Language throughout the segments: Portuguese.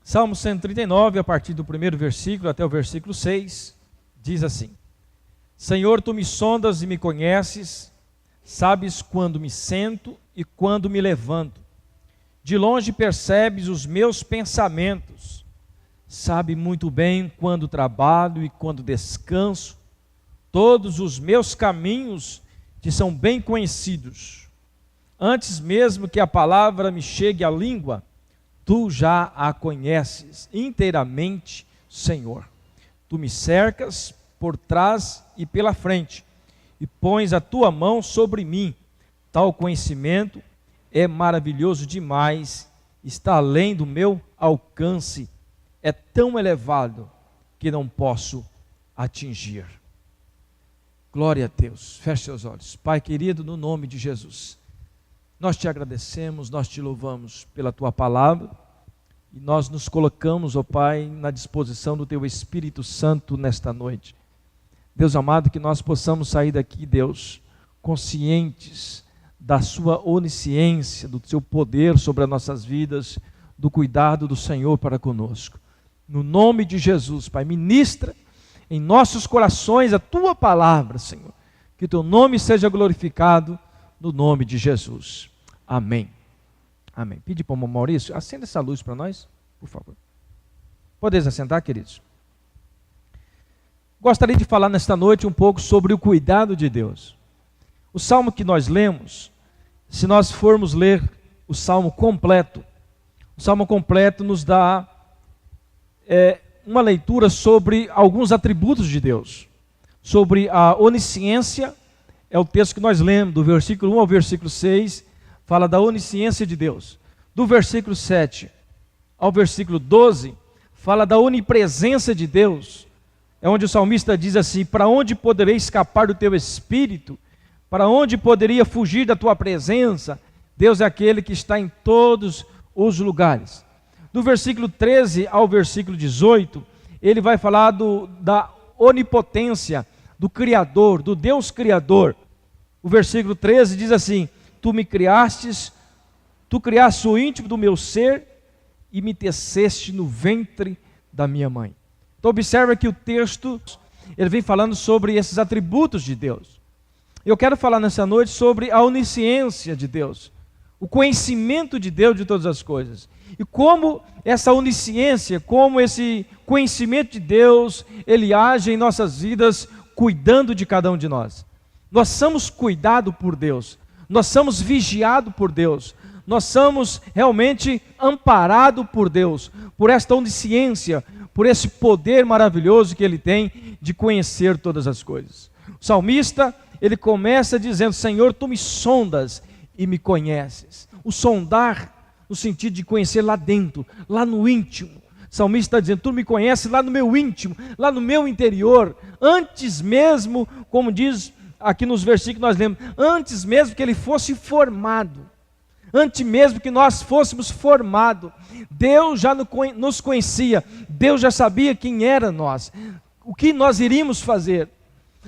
Salmo 139, a partir do primeiro versículo até o versículo 6, diz assim: Senhor, tu me sondas e me conheces, sabes quando me sento e quando me levanto. De longe percebes os meus pensamentos, sabe muito bem quando trabalho e quando descanso. Todos os meus caminhos te são bem conhecidos. Antes mesmo que a palavra me chegue à língua, tu já a conheces inteiramente, Senhor. Tu me cercas por trás e pela frente, e pões a tua mão sobre mim. Tal conhecimento é maravilhoso demais, está além do meu alcance, é tão elevado que não posso atingir. Glória a Deus. Feche seus olhos. Pai querido, no nome de Jesus, nós te agradecemos, nós te louvamos pela tua palavra, e nós nos colocamos, ó Pai, na disposição do teu Espírito Santo nesta noite. Deus amado, que nós possamos sair daqui, Deus, conscientes da sua onisciência, do seu poder sobre as nossas vidas, do cuidado do Senhor para conosco. No nome de Jesus, Pai, ministra em nossos corações a tua palavra, Senhor. Que teu nome seja glorificado no nome de Jesus. Amém. Amém. Pede para o irmão Maurício, acenda essa luz para nós, por favor. Podeis assentar, queridos? Gostaria de falar nesta noite um pouco sobre o cuidado de Deus. O salmo que nós lemos, se nós formos ler o salmo completo nos dá uma leitura sobre alguns atributos de Deus. Sobre a onisciência, é o texto que nós lemos, do versículo 1 ao versículo 6, fala da onisciência de Deus. Do versículo 7 ao versículo 12, fala da onipresença de Deus. É onde o salmista diz assim: para onde poderei escapar do teu espírito? Para onde poderia fugir da tua presença? Deus é aquele que está em todos os lugares. Do versículo 13 ao versículo 18, ele vai falar da onipotência, do Criador, do Deus Criador. O versículo 13 diz assim: tu me criastes, tu criaste o íntimo do meu ser e me teceste no ventre da minha mãe. Então observa que o texto, ele vem falando sobre esses atributos de Deus. Eu quero falar nessa noite sobre a onisciência de Deus, o conhecimento de Deus de todas as coisas. E como essa onisciência, como esse conhecimento de Deus, ele age em nossas vidas, cuidando de cada um de nós. Nós somos cuidados por Deus, nós somos vigiados por Deus, nós somos realmente amparados por Deus, por esta onisciência, por esse poder maravilhoso que ele tem de conhecer todas as coisas. O salmista, ele começa dizendo: Senhor, tu me sondas e me conheces. O sondar, no sentido de conhecer lá dentro, lá no íntimo. O salmista está dizendo: tu me conheces lá no meu íntimo, lá no meu interior, antes mesmo, como diz aqui nos versículos que nós lemos, antes mesmo que ele fosse formado, antes mesmo que nós fôssemos formados, Deus já nos conhecia, Deus já sabia quem era nós, o que nós iríamos fazer.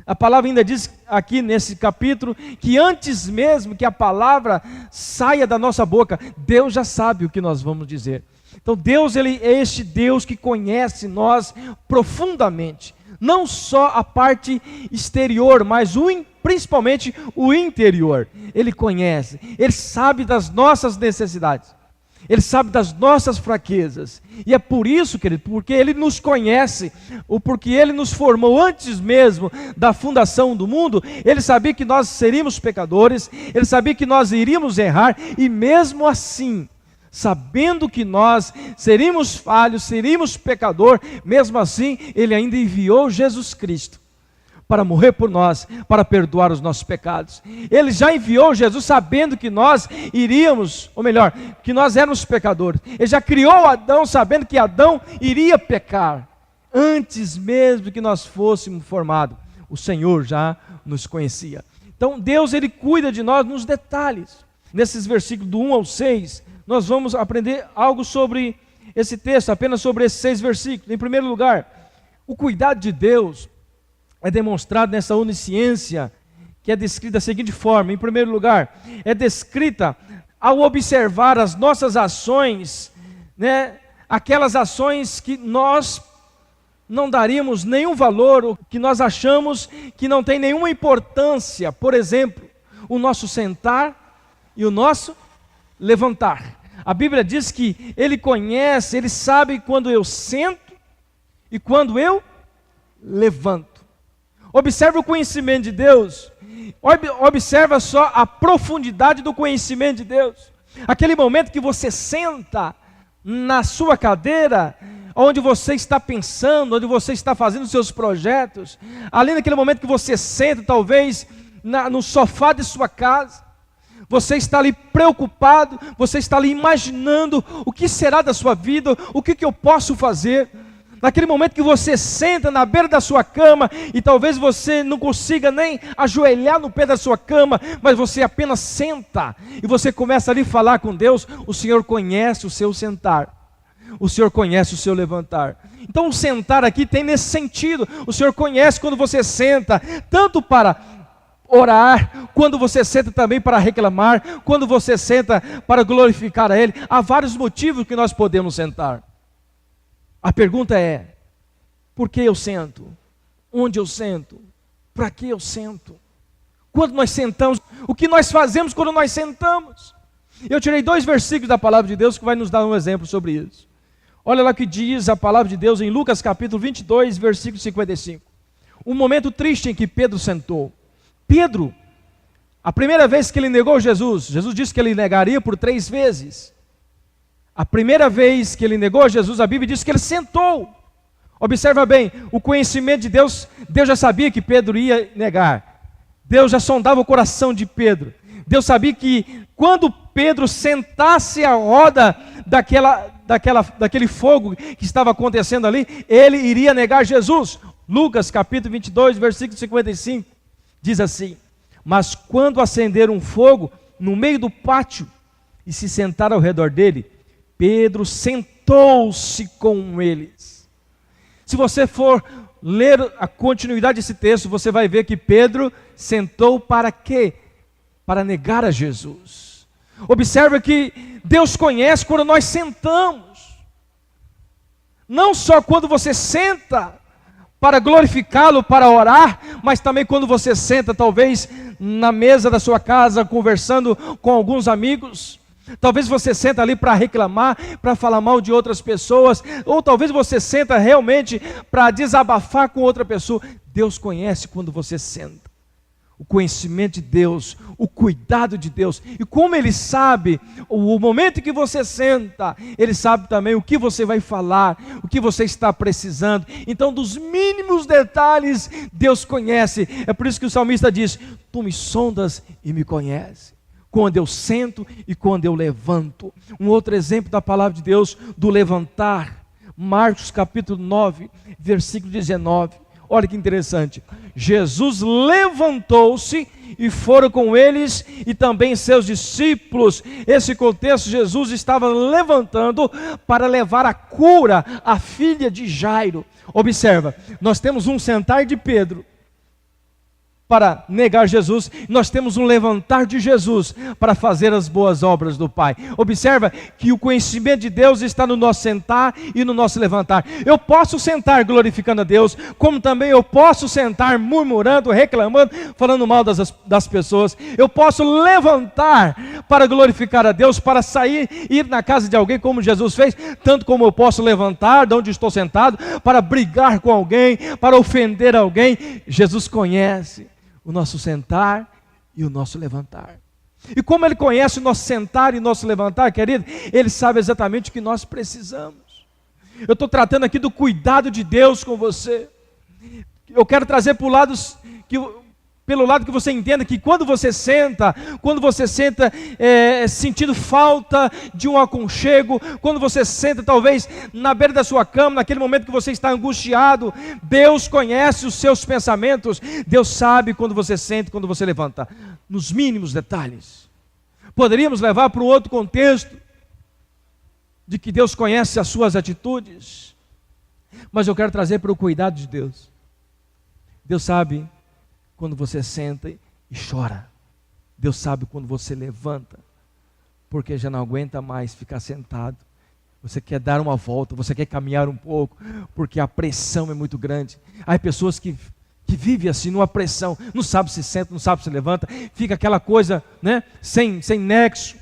A palavra ainda diz aqui nesse capítulo que antes mesmo que a palavra saia da nossa boca, Deus já sabe o que nós vamos dizer. Então Deus, ele é este Deus que conhece nós profundamente, não só a parte exterior, mas principalmente o interior. Ele conhece, ele sabe das nossas necessidades, ele sabe das nossas fraquezas, e é por isso, querido, porque ele nos conhece, ou porque ele nos formou antes mesmo da fundação do mundo. Ele sabia que nós seríamos pecadores, ele sabia que nós iríamos errar, e mesmo assim, sabendo que nós seríamos falhos, seríamos pecador, mesmo assim, ele ainda enviou Jesus Cristo para morrer por nós, para perdoar os nossos pecados. Ele já enviou Jesus sabendo que nós iríamos, ou melhor, que nós éramos pecadores. Ele já criou Adão sabendo que Adão iria pecar. Antes mesmo que nós fôssemos formados, o Senhor já nos conhecia. Então Deus, ele cuida de nós nos detalhes. Nesses versículos do 1 ao 6, nós vamos aprender algo sobre esse texto, apenas sobre esses 6 versículos. Em primeiro lugar, o cuidado de Deus é demonstrado nessa onisciência, que é descrita da seguinte forma. Em primeiro lugar, é descrita ao observar as nossas ações, né, aquelas ações que nós não daríamos nenhum valor, ou que nós achamos que não tem nenhuma importância. Por exemplo, o nosso sentar e o nosso levantar. A Bíblia diz que Ele conhece, Ele sabe quando eu sento e quando eu levanto. Observe o conhecimento de Deus. Observa só a profundidade do conhecimento de Deus. Aquele momento que você senta na sua cadeira, onde você está pensando, onde você está fazendo os seus projetos, ali naquele momento que você senta, talvez no sofá de sua casa, você está ali preocupado, você está ali imaginando o que será da sua vida, o que eu posso fazer. Naquele momento que você senta na beira da sua cama, e talvez você não consiga nem ajoelhar no pé da sua cama, mas você apenas senta, e você começa ali a falar com Deus. O Senhor conhece o seu sentar, o Senhor conhece o seu levantar. Então o sentar aqui tem nesse sentido. O Senhor conhece quando você senta, tanto para orar, quando você senta também para reclamar, quando você senta para glorificar a Ele. Há vários motivos que nós podemos sentar. A pergunta é: por que eu sento? Onde eu sento? Para que eu sento? Quando nós sentamos, o que nós fazemos quando nós sentamos? Eu tirei 2 versículos da palavra de Deus que vai nos dar um exemplo sobre isso. Olha lá o que diz a palavra de Deus em Lucas capítulo 22, versículo 55. Um momento triste em que Pedro sentou. Pedro, a primeira vez que ele negou Jesus, Jesus disse que ele negaria por 3 vezes. A primeira vez que ele negou Jesus, a Bíblia diz que ele sentou. Observa bem, o conhecimento de Deus, Deus já sabia que Pedro ia negar. Deus já sondava o coração de Pedro. Deus sabia que quando Pedro sentasse a roda daquele fogo que estava acontecendo ali, ele iria negar Jesus. Lucas capítulo 22, versículo 55, diz assim: mas quando acenderam um fogo no meio do pátio e se sentaram ao redor dele, Pedro sentou-se com eles. Se você for ler a continuidade desse texto, você vai ver que Pedro sentou para quê? Para negar a Jesus. Observe que Deus conhece quando nós sentamos. Não só quando você senta para glorificá-lo, para orar, mas também quando você senta, talvez na mesa da sua casa, conversando com alguns amigos. Talvez você senta ali para reclamar, para falar mal de outras pessoas, ou talvez você senta realmente para desabafar com outra pessoa. Deus conhece quando você senta. O conhecimento de Deus, o cuidado de Deus, e como Ele sabe o momento em que você senta, Ele sabe também o que você vai falar, o que você está precisando. Então, dos mínimos detalhes, Deus conhece. É por isso que o salmista diz: tu me sondas e me conheces, quando eu sento e quando eu levanto. Um outro exemplo da palavra de Deus, do levantar, Marcos capítulo 9, versículo 19. Olha que interessante. Jesus levantou-se e foram com eles e também seus discípulos. Esse contexto, Jesus estava levantando para levar a cura à filha de Jairo. Observa, nós temos um sentar de Pedro para negar Jesus, nós temos um levantar de Jesus para fazer as boas obras do Pai. Observa que o conhecimento de Deus está no nosso sentar e no nosso levantar. Eu posso sentar glorificando a Deus, como também eu posso sentar murmurando, reclamando, falando mal das pessoas. Eu posso levantar para glorificar a Deus, para sair, ir na casa de alguém como Jesus fez, tanto como eu posso levantar de onde estou sentado, para brigar com alguém, para ofender alguém. Jesus conhece o nosso sentar e o nosso levantar. E como Ele conhece o nosso sentar e o nosso levantar, querido, Ele sabe exatamente o que nós precisamos. Eu estou tratando aqui do cuidado de Deus com você. Eu quero trazer pelo lado que você entenda que quando você senta sentindo falta de um aconchego, quando você senta talvez na beira da sua cama, naquele momento que você está angustiado, Deus conhece os seus pensamentos. Deus sabe quando você senta e quando você levanta, nos mínimos detalhes. Poderíamos levar para um outro contexto, de que Deus conhece as suas atitudes, mas eu quero trazer para o cuidado de Deus. Deus sabe quando você senta e chora. Deus sabe quando você levanta, porque já não aguenta mais ficar sentado, Você quer dar uma volta, você quer caminhar um pouco, porque a pressão é muito grande. Há pessoas que vivem assim, numa pressão, não sabe se senta, não sabe se levanta, fica aquela coisa, né, sem nexo.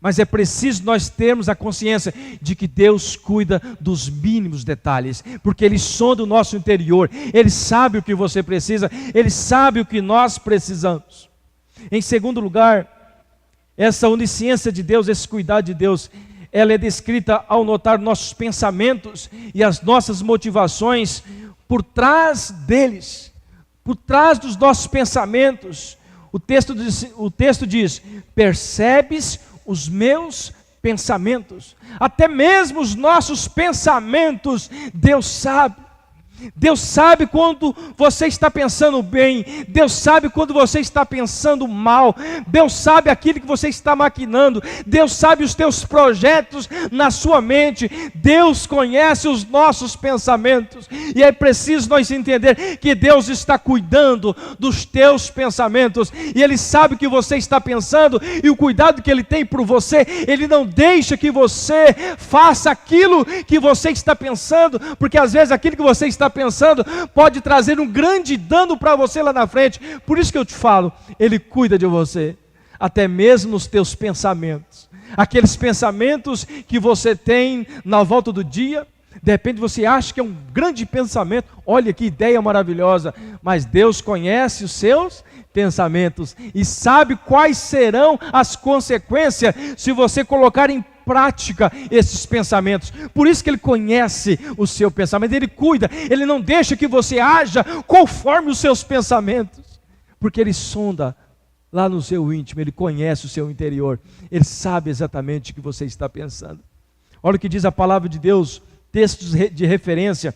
Mas é preciso nós termos a consciência de que Deus cuida dos mínimos detalhes, porque Ele sonda o nosso interior, Ele sabe o que você precisa, Ele sabe o que nós precisamos. Em segundo lugar, essa onisciência de Deus, esse cuidado de Deus, ela é descrita ao notar nossos pensamentos e as nossas motivações por trás deles, por trás dos nossos pensamentos. O texto diz: percebes os meus pensamentos. Até mesmo os nossos pensamentos, Deus sabe. Deus sabe quando você está pensando bem, Deus sabe quando você está pensando mal, Deus sabe aquilo que você está maquinando, Deus sabe os teus projetos na sua mente, Deus conhece os nossos pensamentos, e é preciso nós entender que Deus está cuidando dos teus pensamentos, e Ele sabe o que você está pensando, e o cuidado que Ele tem por você, Ele não deixa que você faça aquilo que você está pensando, porque às vezes aquilo que você está pensando pode trazer um grande dano para você lá na frente. Por isso que eu te falo, Ele cuida de você, até mesmo nos teus pensamentos, aqueles pensamentos que você tem na volta do dia. De repente você acha que é um grande pensamento, olha que ideia maravilhosa, mas Deus conhece os seus pensamentos e sabe quais serão as consequências se você colocar em prática esses pensamentos. Por isso que Ele conhece o seu pensamento, Ele cuida, Ele não deixa que você haja conforme os seus pensamentos, porque Ele sonda lá no seu íntimo, Ele conhece o seu interior, Ele sabe exatamente o que você está pensando. Olha o que diz a palavra de Deus, textos de referência,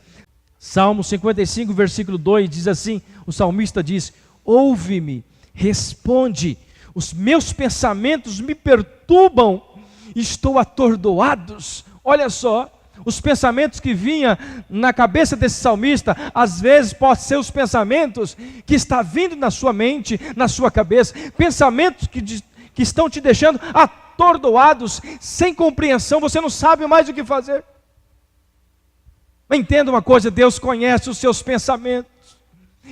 Salmo 55, versículo 2, diz assim, o salmista diz: ouve-me, responde, os meus pensamentos me perturbam, estou atordoados. Olha só, os pensamentos que vinham na cabeça desse salmista, às vezes podem ser os pensamentos que estão vindo na sua mente, na sua cabeça, pensamentos que estão te deixando atordoados, sem compreensão, você não sabe mais o que fazer. Entenda uma coisa, Deus conhece os seus pensamentos,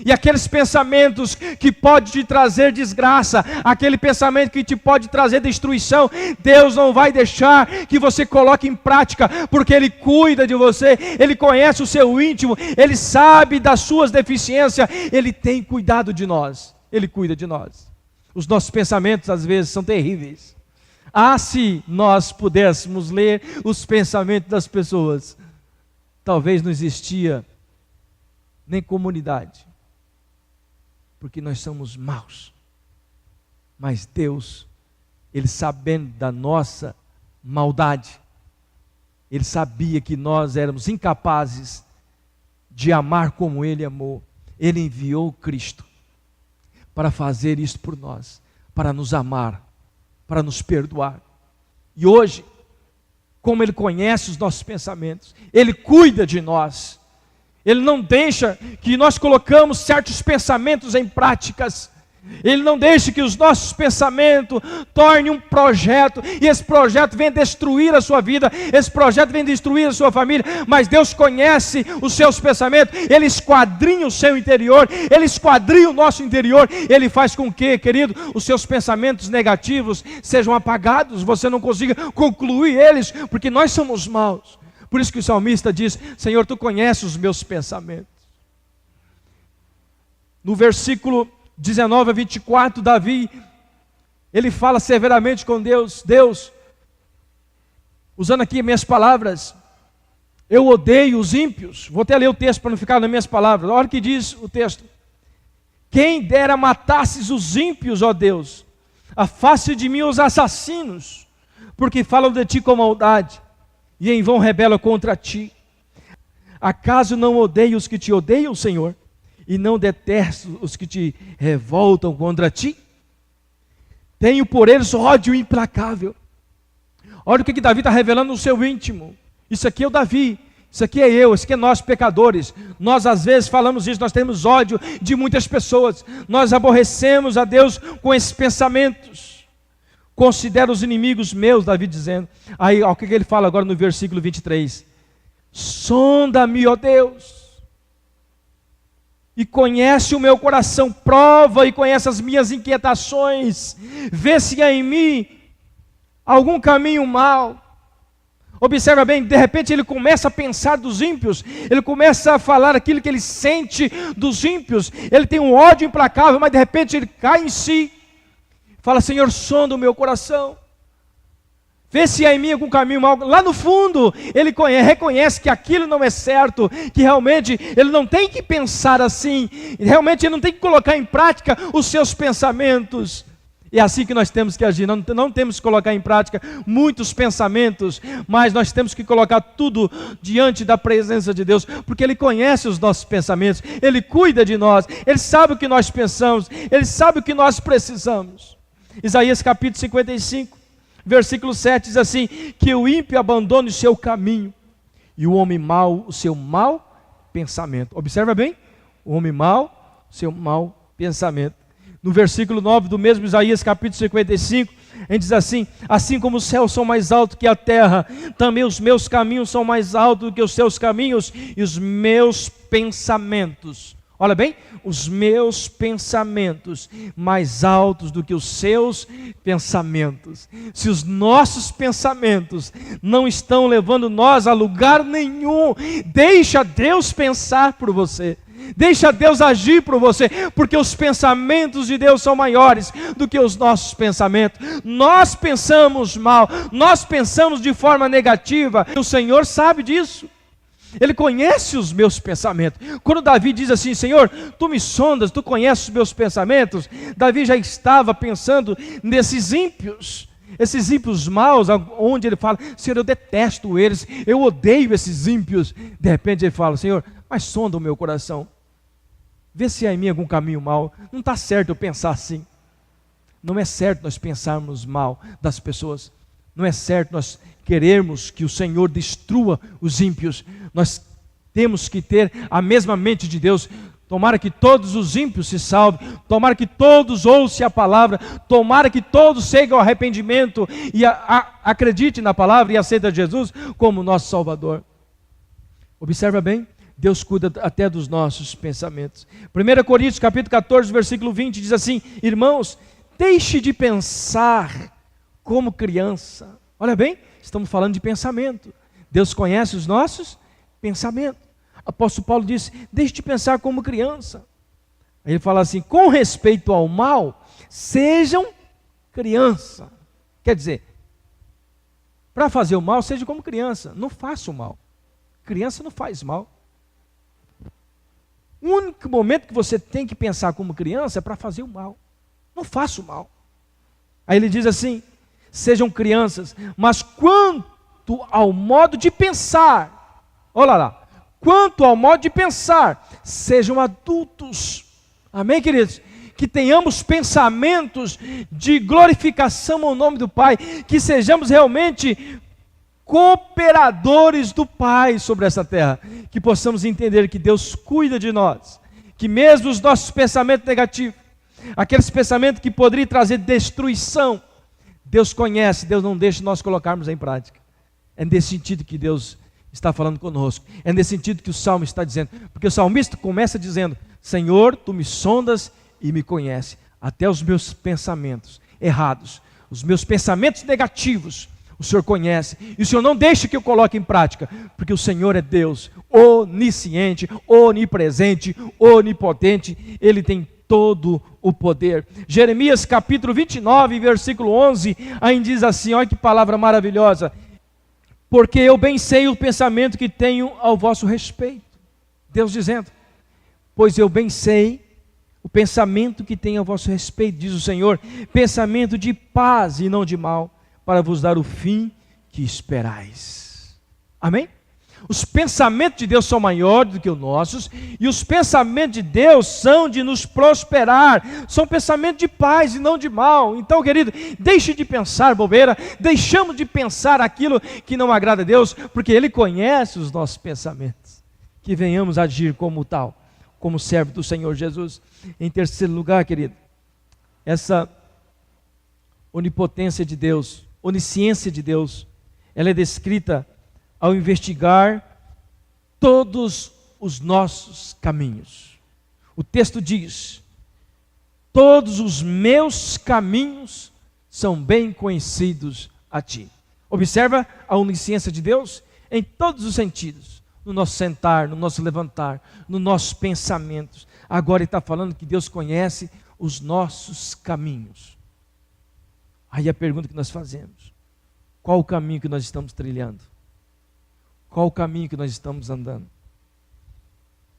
e aqueles pensamentos que podem te trazer desgraça, aquele pensamento que te pode trazer destruição, Deus não vai deixar que você coloque em prática, porque Ele cuida de você, Ele conhece o seu íntimo, Ele sabe das suas deficiências, Ele tem cuidado de nós, Ele cuida de nós. Os nossos pensamentos às vezes são terríveis. Se nós pudéssemos ler os pensamentos das pessoas, talvez não existia nem comunidade, porque nós somos maus. Mas Deus, Ele sabendo da nossa maldade, Ele sabia que nós éramos incapazes de amar como Ele amou. Ele enviou Cristo para fazer isso por nós, para nos amar, para nos perdoar. E hoje, como Ele conhece os nossos pensamentos, Ele cuida de nós, Ele não deixa que nós colocamos certos pensamentos em práticas, Ele não deixa que os nossos pensamentos tornem um projeto, e esse projeto vem destruir a sua vida, esse projeto vem destruir a sua família, mas Deus conhece os seus pensamentos, Ele esquadrinha o seu interior, Ele esquadrinha o nosso interior, Ele faz com que, querido, os seus pensamentos negativos sejam apagados, você não consiga concluir eles, porque nós somos maus. Por isso que o salmista diz: Senhor, Tu conheces os meus pensamentos. No versículo 19 a 24, Davi, ele fala severamente com Deus: Deus, usando aqui minhas palavras, eu odeio os ímpios. Vou até ler o texto para não ficar nas minhas palavras. Olha o que diz o texto: quem dera matasses os ímpios, ó Deus, afaste de mim os assassinos, porque falam de Ti com maldade, e em vão rebelam contra Ti. Acaso não odeio os que Te odeiam, Senhor? E não detesto os que te revoltam contra Ti? Tenho por eles ódio implacável. Olha o que Davi está revelando no seu íntimo. Isso aqui é o Davi, isso aqui é eu, isso aqui é nós pecadores. Nós às vezes falamos isso, nós temos ódio de muitas pessoas, nós aborrecemos a Deus com esses pensamentos. Considero os inimigos meus, Davi dizendo. Aí, o que ele fala agora no versículo 23? Sonda-me, ó Deus, e conhece o meu coração, prova e conhece as minhas inquietações, vê se há em mim algum caminho mau. Observa bem, de repente ele começa a pensar dos ímpios, ele começa a falar aquilo que ele sente dos ímpios, ele tem um ódio implacável, mas de repente ele cai em si, fala: Senhor, sonda o meu coração, vê se há em mim algum caminho mau. Lá no fundo, ele reconhece que aquilo não é certo, que realmente ele não tem que pensar assim, realmente ele não tem que colocar em prática os seus pensamentos. É assim que nós temos que agir, não temos que colocar em prática muitos pensamentos, mas nós temos que colocar tudo diante da presença de Deus, porque Ele conhece os nossos pensamentos, Ele cuida de nós, Ele sabe o que nós pensamos, Ele sabe o que nós precisamos. Isaías capítulo 55, versículo 7 diz assim: que o ímpio abandone o seu caminho, e o homem mau o seu mau pensamento. Observa bem, o homem mau, o seu mau pensamento. No versículo 9 do mesmo Isaías capítulo 55, a gente diz assim: assim como os céus são mais altos que a terra, também os meus caminhos são mais altos do que os seus caminhos, e os meus pensamentos, olha bem, os meus pensamentos mais altos do que os seus pensamentos. Se os nossos pensamentos não estão levando nós a lugar nenhum, deixa Deus pensar por você. Deixa Deus agir por você, porque os pensamentos de Deus são maiores do que os nossos pensamentos. Nós pensamos mal, nós pensamos de forma negativa, o Senhor sabe disso. Ele conhece os meus pensamentos. Quando Davi diz assim: Senhor, tu me sondas, tu conheces os meus pensamentos, Davi já estava pensando nesses ímpios. Esses ímpios maus, onde ele fala: Senhor, eu detesto eles, eu odeio esses ímpios. De repente ele fala: Senhor, mas sonda o meu coração, vê se há em mim algum caminho mau. Não está certo eu pensar assim. Não é certo nós pensarmos mal das pessoas. Não é certo nós querermos que o Senhor destrua os ímpios. Nós temos que ter a mesma mente de Deus. Tomara que todos os ímpios se salvem, tomara que todos ouçam a palavra, tomara que todos cheguem ao arrependimento e acreditem na palavra e aceitem Jesus como nosso Salvador. Observa bem, Deus cuida até dos nossos pensamentos. 1 Coríntios capítulo 14, versículo 20 diz assim: irmãos, deixe de pensar como criança. Olha bem, estamos falando de pensamento. Deus conhece os nossos pensamentos. Apóstolo Paulo disse: deixe de pensar como criança. Aí ele fala assim: com respeito ao mal, sejam criança. Quer dizer, para fazer o mal, seja como criança, não faça o mal. Criança não faz mal. O único momento que você tem que pensar como criança é para fazer o mal. Não faça o mal. Aí ele diz assim: sejam crianças, mas quanto ao modo de pensar, olha lá, quanto ao modo de pensar, sejam adultos. Amém, queridos? Que tenhamos pensamentos de glorificação ao nome do Pai, que sejamos realmente cooperadores do Pai sobre essa terra, que possamos entender que Deus cuida de nós, que mesmo os nossos pensamentos negativos, aqueles pensamentos que poderiam trazer destruição, Deus conhece, Deus não deixa nós colocarmos em prática. É nesse sentido que Deus está falando conosco, é nesse sentido que o Salmo está dizendo, porque o salmista começa dizendo: Senhor, tu me sondas e me conheces, até os meus pensamentos errados, os meus pensamentos negativos, o Senhor conhece, e o Senhor não deixa que eu coloque em prática, porque o Senhor é Deus, onisciente, onipresente, onipotente, Ele tem todo o poder. Jeremias capítulo 29, versículo 11, ainda diz assim, olha que palavra maravilhosa: porque eu bem sei o pensamento que tenho ao vosso respeito. Deus dizendo: pois eu bem sei o pensamento que tenho ao vosso respeito, diz o Senhor, pensamento de paz e não de mal, para vos dar o fim que esperais. Amém? Os pensamentos de Deus são maiores do que os nossos, e os pensamentos de Deus são de nos prosperar, são pensamentos de paz e não de mal. Então, querido, deixe de pensar bobeira, deixamos de pensar aquilo que não agrada a Deus, porque Ele conhece os nossos pensamentos. Que venhamos agir como tal, como servo do Senhor Jesus. Em terceiro lugar, querido, essa onipotência de Deus, onisciência de Deus, ela é descrita ao investigar todos os nossos caminhos. O texto diz: todos os meus caminhos são bem conhecidos a ti. Observa a onisciência de Deus em todos os sentidos, no nosso sentar, no nosso levantar, nos nossos pensamentos. Agora ele está falando que Deus conhece os nossos caminhos. Aí a pergunta que nós fazemos: qual o caminho que nós estamos trilhando? Qual o caminho que nós estamos andando?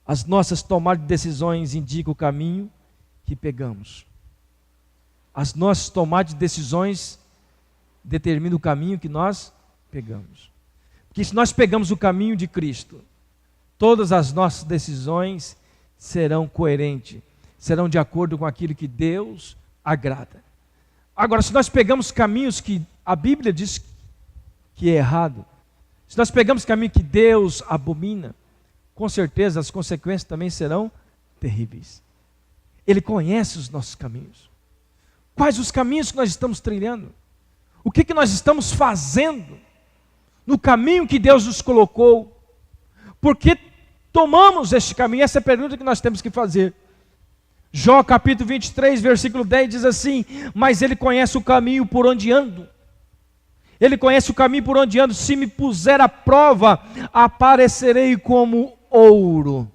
As nossas tomadas de decisões indicam o caminho que pegamos. As nossas tomadas de decisões determinam o caminho que nós pegamos. Porque se nós pegamos o caminho de Cristo, todas as nossas decisões serão coerentes, serão de acordo com aquilo que Deus agrada. Agora, se nós pegamos caminhos que a Bíblia diz que é errado, se nós pegamos caminho que Deus abomina, com certeza as consequências também serão terríveis. Ele conhece os nossos caminhos. Quais os caminhos que nós estamos trilhando? O que nós estamos fazendo no caminho que Deus nos colocou? Por que tomamos este caminho? Essa é a pergunta que nós temos que fazer. Jó capítulo 23, versículo 10 diz assim: mas ele conhece o caminho por onde ando. Ele conhece o caminho por onde ando. Se me puser à prova, aparecerei como ouro.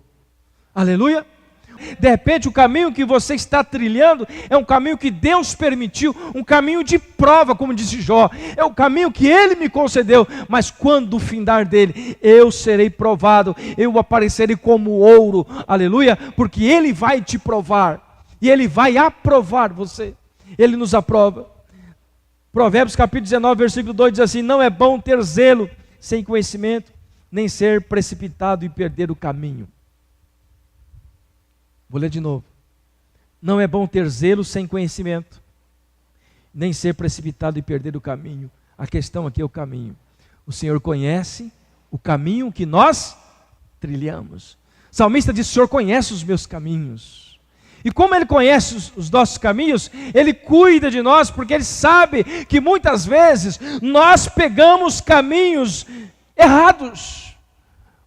Aleluia. De repente o caminho que você está trilhando é um caminho que Deus permitiu, um caminho de prova, como disse Jó. É o caminho que Ele me concedeu, mas quando o findar dele, eu serei provado, eu aparecerei como ouro. Aleluia. Porque Ele vai te provar, e Ele vai aprovar você. Ele nos aprova. Provérbios capítulo 19, versículo 2 diz assim: não é bom ter zelo sem conhecimento, nem ser precipitado e perder o caminho. Vou ler de novo. Não é bom ter zelo sem conhecimento, nem ser precipitado e perder o caminho. A questão aqui é o caminho. O Senhor conhece o caminho que nós trilhamos. O salmista diz: o Senhor conhece os meus caminhos. E como Ele conhece os nossos caminhos, Ele cuida de nós, porque Ele sabe que muitas vezes nós pegamos caminhos errados.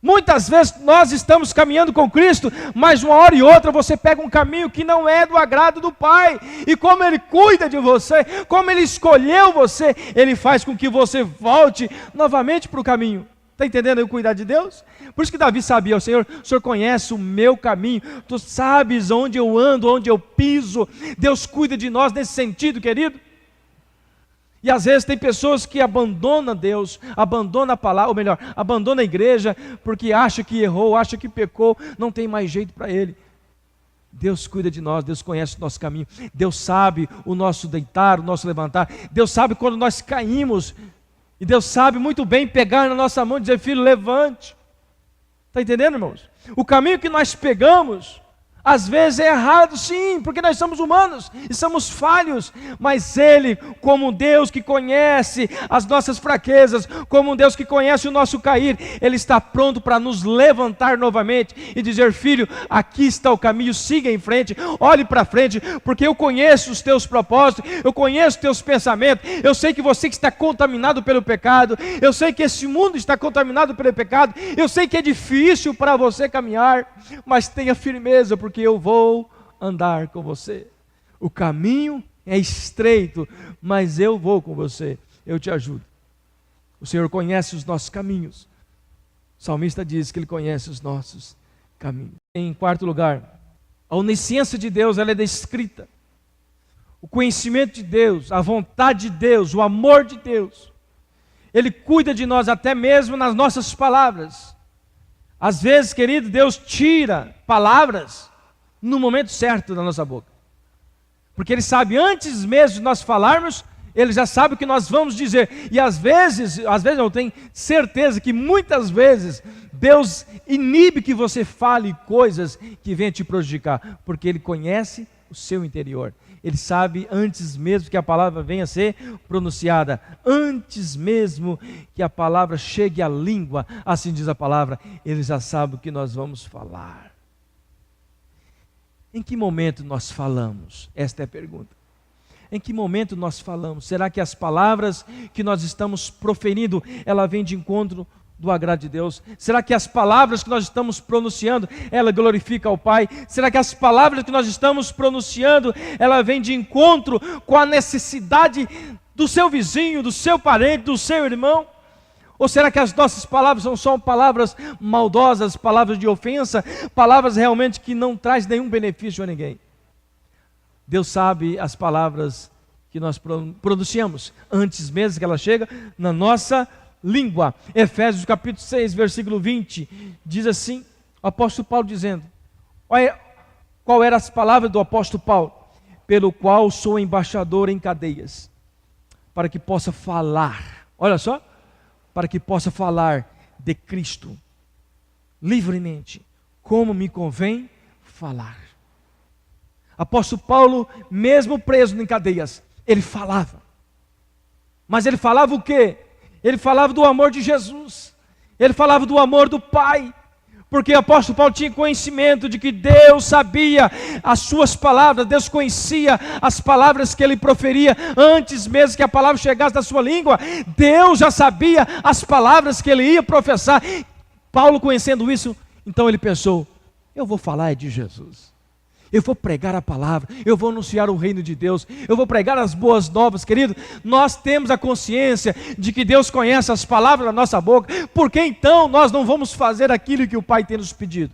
Muitas vezes nós estamos caminhando com Cristo, mas uma hora e outra você pega um caminho que não é do agrado do Pai. E como Ele cuida de você, como Ele escolheu você, Ele faz com que você volte novamente para o caminho. Está entendendo aí o cuidado de Deus? Por isso que Davi sabia: o Senhor conhece o meu caminho, Tu sabes onde eu ando, onde eu piso. Deus cuida de nós nesse sentido, querido. E às vezes tem pessoas que abandonam Deus, abandonam a palavra, ou melhor, abandonam a igreja, porque acha que errou, acha que pecou, não tem mais jeito para ele. Deus cuida de nós, Deus conhece o nosso caminho, Deus sabe o nosso deitar, o nosso levantar, Deus sabe quando nós caímos, e Deus sabe muito bem pegar na nossa mão e dizer: filho, levante. Está entendendo, irmãos? O caminho que nós pegamos, às vezes é errado, sim, porque nós somos humanos e somos falhos, mas Ele, como um Deus que conhece as nossas fraquezas, como um Deus que conhece o nosso cair, Ele está pronto para nos levantar novamente e dizer: filho, aqui está o caminho, siga em frente, olhe para frente, porque eu conheço os teus propósitos, eu conheço os teus pensamentos, eu sei que você que está contaminado pelo pecado, eu sei que esse mundo está contaminado pelo pecado, eu sei que é difícil para você caminhar, mas tenha firmeza, porque eu vou andar com você. O caminho é estreito, mas eu vou com você, eu te ajudo. O Senhor conhece os nossos caminhos. O salmista diz que Ele conhece os nossos caminhos. Em quarto lugar, a onisciência de Deus, ela é descrita. O conhecimento de Deus, a vontade de Deus, o amor de Deus. Ele cuida de nós até mesmo nas nossas palavras. Às vezes, querido, Deus tira palavras no momento certo da nossa boca, porque Ele sabe, antes mesmo de nós falarmos, Ele já sabe o que nós vamos dizer. E às vezes eu tenho certeza que muitas vezes Deus inibe que você fale coisas que venham te prejudicar, porque Ele conhece o seu interior. Ele sabe antes mesmo que a palavra venha a ser pronunciada, antes mesmo que a palavra chegue à língua, assim diz a palavra, Ele já sabe o que nós vamos falar. Em que momento nós falamos? Esta é a pergunta. Em que momento nós falamos? Será que as palavras que nós estamos proferindo, ela vem de encontro do agrado de Deus? Será que as palavras que nós estamos pronunciando, ela glorifica ao Pai? Será que as palavras que nós estamos pronunciando, ela vem de encontro com a necessidade do seu vizinho, do seu parente, do seu irmão? Ou será que as nossas palavras são só palavras maldosas, palavras de ofensa, palavras realmente que não traz nenhum benefício a ninguém? Deus sabe as palavras que nós pronunciamos, antes mesmo que ela chegue na nossa língua. Efésios capítulo 6, versículo 20, diz assim, o apóstolo Paulo dizendo, qual eram as palavras do apóstolo Paulo? Pelo qual sou embaixador em cadeias, para que possa falar, olha só, para que possa falar de Cristo, livremente, como me convém falar. Apóstolo Paulo, mesmo preso em cadeias, ele falava. Mas ele falava o quê? Ele falava do amor de Jesus. Ele falava do amor do Pai. Porque o apóstolo Paulo tinha conhecimento de que Deus sabia as suas palavras, Deus conhecia as palavras que ele proferia antes mesmo que a palavra chegasse da sua língua. Deus já sabia as palavras que ele ia professar. Paulo, conhecendo isso, então ele pensou, eu vou falar de Jesus. Eu vou pregar a palavra, eu vou anunciar o reino de Deus, eu vou pregar as boas novas, querido. Nós temos a consciência de que Deus conhece as palavras da nossa boca, por que então nós não vamos fazer aquilo que o Pai tem nos pedido?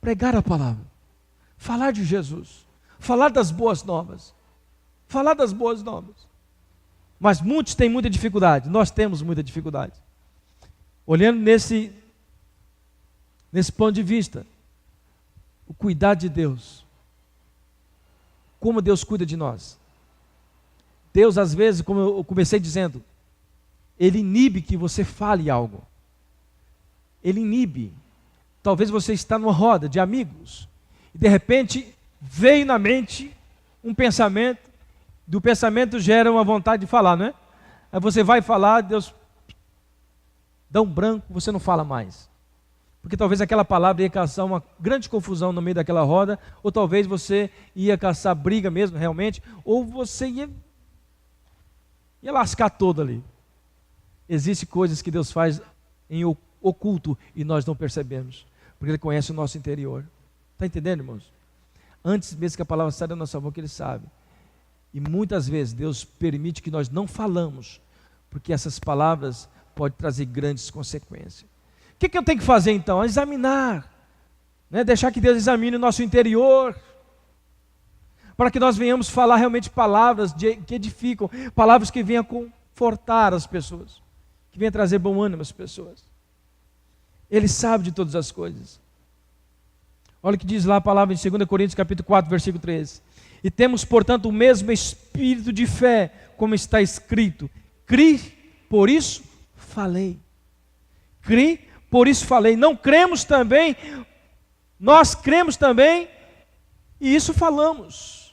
Pregar a palavra, falar de Jesus, falar das boas novas, falar das boas novas. Mas muitos têm muita dificuldade, nós temos muita dificuldade. Olhando nesse ponto de vista, o cuidado de Deus, como Deus cuida de nós. Deus, às vezes, como eu comecei dizendo, Ele inibe que você fale algo. Ele inibe. Talvez você está numa roda de amigos, e de repente veio na mente um pensamento, do pensamento gera uma vontade de falar, não é? Aí você vai falar, Deus dá um branco, você não fala mais. Porque talvez aquela palavra ia causar uma grande confusão no meio daquela roda, ou talvez você ia caçar briga mesmo, realmente, ou você ia lascar todo ali. Existem coisas que Deus faz em oculto e nós não percebemos, porque Ele conhece o nosso interior. Está entendendo, irmãos? Antes mesmo que a palavra saia da nossa boca, Ele sabe. E muitas vezes Deus permite que nós não falamos, porque essas palavras podem trazer grandes consequências. O que eu tenho que fazer então? Examinar, né? Deixar que Deus examine o nosso interior, para que nós venhamos falar realmente palavras que edificam, palavras que venham confortar as pessoas, que venham trazer bom ânimo às pessoas. Ele sabe de todas as coisas. Olha o que diz lá a palavra em 2 Coríntios capítulo 4, versículo 13. E temos, portanto, o mesmo espírito de fé, como está escrito, cri, por isso falei. Cri, por isso falei. Não cremos também, nós cremos também, e isso falamos.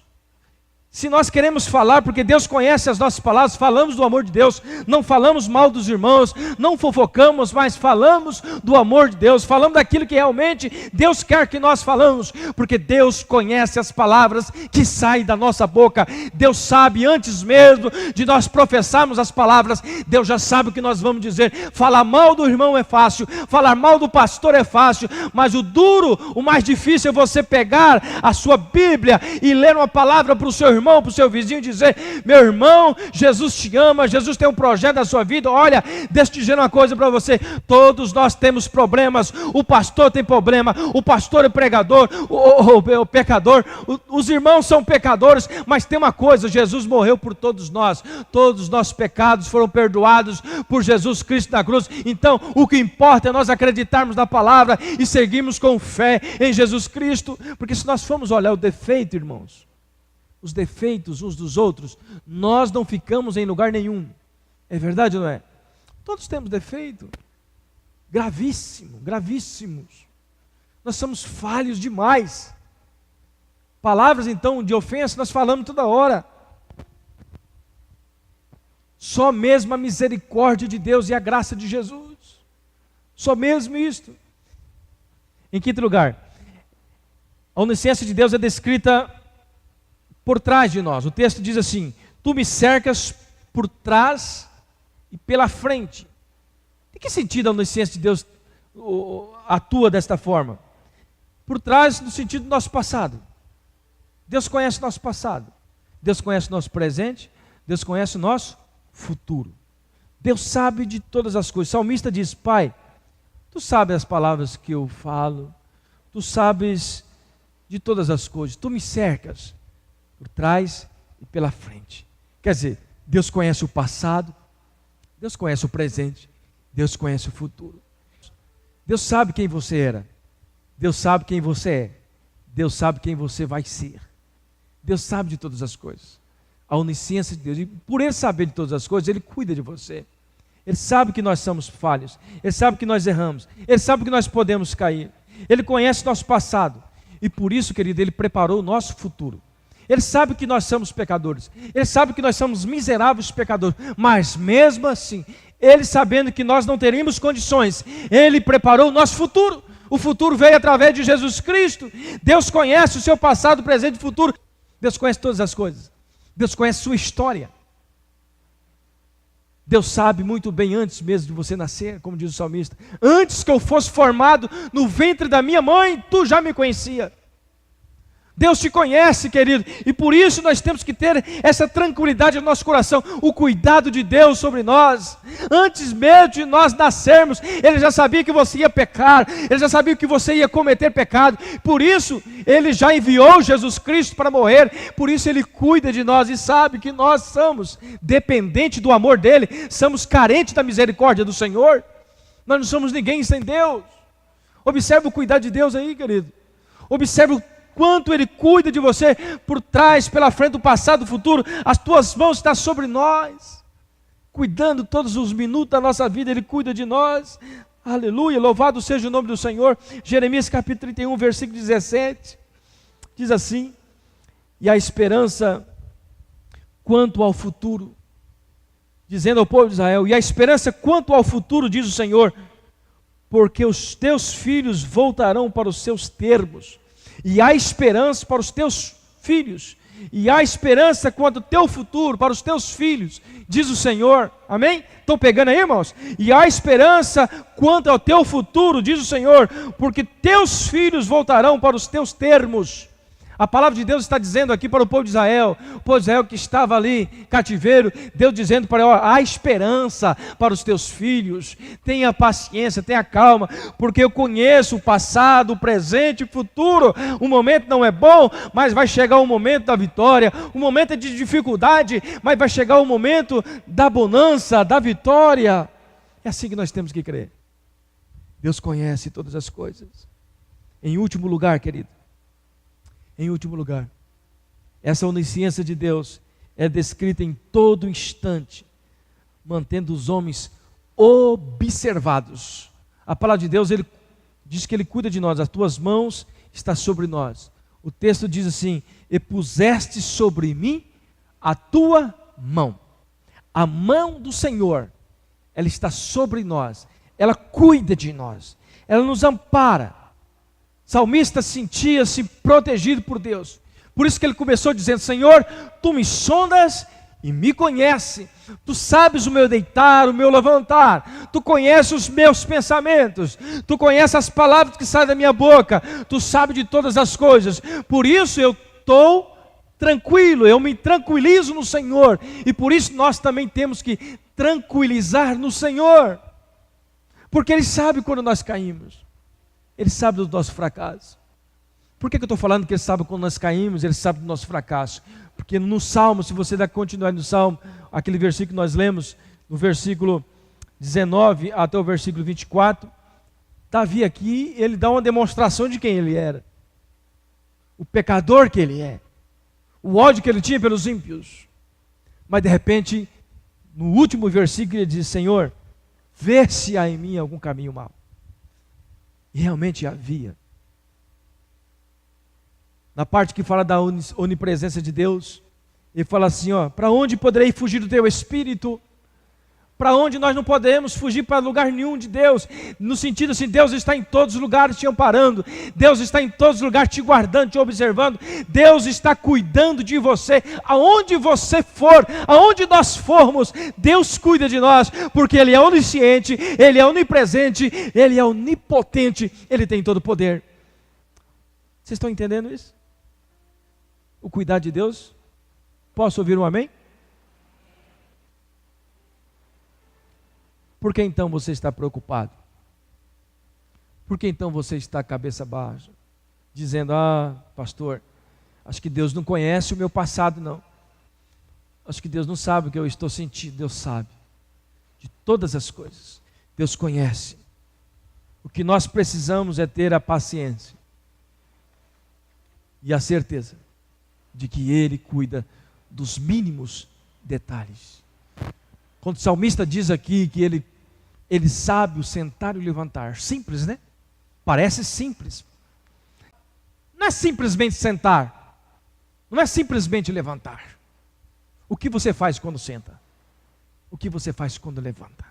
Se nós queremos falar, porque Deus conhece as nossas palavras, falamos do amor de Deus, não falamos mal dos irmãos, não fofocamos, mas falamos do amor de Deus, falamos daquilo que realmente Deus quer que nós falamos, porque Deus conhece as palavras que saem da nossa boca. Deus sabe antes mesmo de nós professarmos as palavras, Deus já sabe o que nós vamos dizer. Falar mal do irmão é fácil, falar mal do pastor é fácil, mas o duro, o mais difícil é você pegar a sua Bíblia e ler uma palavra para o seu irmão, para o seu vizinho, e dizer: meu irmão, Jesus te ama, Jesus tem um projeto na sua vida. Olha, deixa eu te dizer uma coisa para você, todos nós temos problemas, o pastor tem problema, o pastor é pregador, o pecador, os irmãos são pecadores, mas tem uma coisa, Jesus morreu por todos nós, todos os nossos pecados foram perdoados por Jesus Cristo na cruz. Então o que importa é nós acreditarmos na palavra e seguirmos com fé em Jesus Cristo, porque se nós formos olhar o defeito, irmãos, os defeitos uns dos outros, nós não ficamos em lugar nenhum. É verdade ou não é? Todos temos defeito, gravíssimo, gravíssimos. Nós somos falhos demais. Palavras então de ofensa nós falamos toda hora. Só mesmo a misericórdia de Deus e a graça de Jesus, só mesmo isto. Em quinto lugar, a onisciência de Deus é descrita por trás de nós. O texto diz assim: Tu me cercas por trás e pela frente. Em que sentido a onisciência de Deus atua desta forma? Por trás, no sentido do nosso passado. Deus conhece o nosso passado. Deus conhece o nosso presente. Deus conhece o nosso futuro. Deus sabe de todas as coisas. O salmista diz: Pai, Tu sabes as palavras que eu falo. Tu sabes de todas as coisas. Tu me cercas por trás e pela frente. Quer dizer, Deus conhece o passado. Deus conhece o presente. Deus conhece o futuro. Deus sabe quem você era. Deus sabe quem você é. Deus sabe quem você vai ser. Deus sabe de todas as coisas. A onisciência de Deus. E por Ele saber de todas as coisas, Ele cuida de você. Ele sabe que nós somos falhos. Ele sabe que nós erramos. Ele sabe que nós podemos cair. Ele conhece nosso passado. E por isso, querido, Ele preparou o nosso futuro. Ele sabe que nós somos pecadores. Ele sabe que nós somos miseráveis pecadores. Mas mesmo assim, Ele sabendo que nós não teríamos condições, Ele preparou o nosso futuro. O futuro veio através de Jesus Cristo. Deus conhece o seu passado, presente e futuro. Deus conhece todas as coisas. Deus conhece sua história. Deus sabe muito bem antes mesmo de você nascer, como diz o salmista. Antes que eu fosse formado no ventre da minha mãe, Tu já me conhecia. Deus te conhece, querido, e por isso nós temos que ter essa tranquilidade no nosso coração, o cuidado de Deus sobre nós. Antes mesmo de nós nascermos, Ele já sabia que você ia pecar, Ele já sabia que você ia cometer pecado, por isso Ele já enviou Jesus Cristo para morrer, por isso Ele cuida de nós e sabe que nós somos dependentes do amor dEle, somos carentes da misericórdia do Senhor, nós não somos ninguém sem Deus. Observe o cuidado de Deus aí, querido, observe o quanto Ele cuida de você, por trás, pela frente, do passado, do futuro, as tuas mãos estão sobre nós, cuidando todos os minutos da nossa vida, Ele cuida de nós, aleluia, louvado seja o nome do Senhor. Jeremias capítulo 31, versículo 17, diz assim: e a esperança quanto ao futuro, dizendo ao povo de Israel, e a esperança quanto ao futuro, diz o Senhor, porque os teus filhos voltarão para os seus termos, e há esperança para os teus filhos, e há esperança quanto ao teu futuro, para os teus filhos, diz o Senhor, amém? Estão pegando aí, irmãos? E há esperança quanto ao teu futuro, diz o Senhor, porque teus filhos voltarão para os teus termos. A palavra de Deus está dizendo aqui para o povo de Israel que estava ali, cativeiro, Deus dizendo para ele: há esperança para os teus filhos, tenha paciência, tenha calma, porque eu conheço o passado, o presente e o futuro. O momento não é bom, mas vai chegar o momento da vitória, o momento é de dificuldade, mas vai chegar o momento da bonança, da vitória. É assim que nós temos que crer. Deus conhece todas as coisas. Em último lugar, querido, em último lugar, essa onisciência de Deus é descrita em todo instante, mantendo os homens observados. A palavra de Deus, Ele diz que Ele cuida de nós, as tuas mãos estão sobre nós. O texto diz assim: e puseste sobre mim a tua mão. A mão do Senhor, ela está sobre nós, ela cuida de nós, ela nos ampara. O salmista sentia-se protegido por Deus, por isso que ele começou dizendo: Senhor, Tu me sondas e me conhece, Tu sabes o meu deitar, o meu levantar, Tu conheces os meus pensamentos, Tu conheces as palavras que saem da minha boca, Tu sabes de todas as coisas, por isso eu estou tranquilo, eu me tranquilizo no Senhor, e por isso nós também temos que tranquilizar no Senhor, porque Ele sabe quando nós caímos, Ele sabe do nosso fracasso. Por que eu estou falando que Ele sabe quando nós caímos? Ele sabe do nosso fracasso. Porque no Salmo, se você dá continuidade no Salmo, aquele versículo que nós lemos, no versículo 19 até o versículo 24, Davi aqui, ele dá uma demonstração de quem ele era. O pecador que ele é. O ódio que ele tinha pelos ímpios. Mas de repente, no último versículo ele diz: Senhor, vê se há em mim algum caminho mau. E realmente havia. Na parte que fala da onipresença de Deus, ele fala assim: para onde poderei fugir do teu Espírito? para onde nós não podemos fugir para lugar nenhum de Deus, no sentido assim, Deus está em todos os lugares te amparando, Deus está em todos os lugares te guardando, te observando, Deus está cuidando de você, aonde você for, aonde nós formos, Deus cuida de nós, porque Ele é onisciente, Ele é onipresente, Ele é onipotente, Ele tem todo o poder. Vocês estão entendendo isso? O cuidado de Deus? Posso ouvir um amém? Por que então você está preocupado? Por que então você está cabeça baixa? Dizendo, pastor, acho que Deus não conhece o meu passado não. Acho que Deus não sabe o que eu estou sentindo. Deus sabe de todas as coisas. Deus conhece. O que nós precisamos é ter a paciência e a certeza de que Ele cuida dos mínimos detalhes. Quando o salmista diz aqui que ele sabe o sentar e o levantar. Simples, né? Parece simples. Não é simplesmente sentar. Não é simplesmente levantar. O que você faz quando senta? O que você faz quando levanta?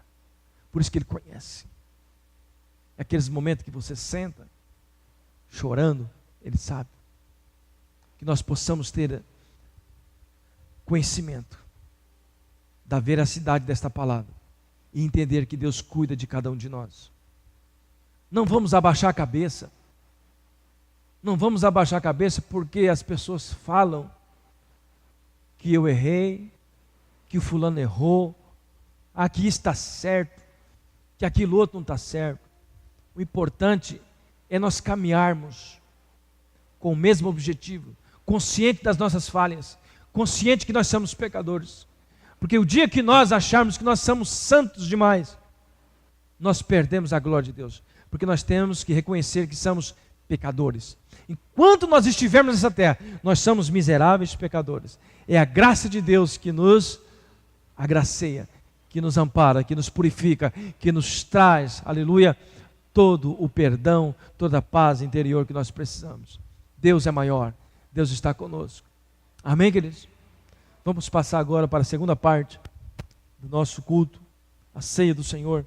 Por isso que Ele conhece. Aqueles momentos que você senta, chorando, Ele sabe. Que nós possamos ter conhecimento da veracidade desta palavra e entender que Deus cuida de cada um de nós. Não vamos abaixar a cabeça. Não vamos abaixar a cabeça porque as pessoas falam que eu errei, que o fulano errou, aqui está certo, que aquilo outro não está certo. O importante é nós caminharmos com o mesmo objetivo, consciente das nossas falhas, consciente que nós somos pecadores. Porque o dia que nós acharmos que nós somos santos demais, nós perdemos a glória de Deus. Porque nós temos que reconhecer que somos pecadores. Enquanto nós estivermos nessa terra, nós somos miseráveis pecadores. É a graça de Deus que nos agraceia, que nos ampara, que nos purifica, que nos traz, aleluia, todo o perdão, toda a paz interior que nós precisamos. Deus é maior, Deus está conosco. Amém, queridos? Vamos passar agora para a segunda parte do nosso culto, a ceia do Senhor.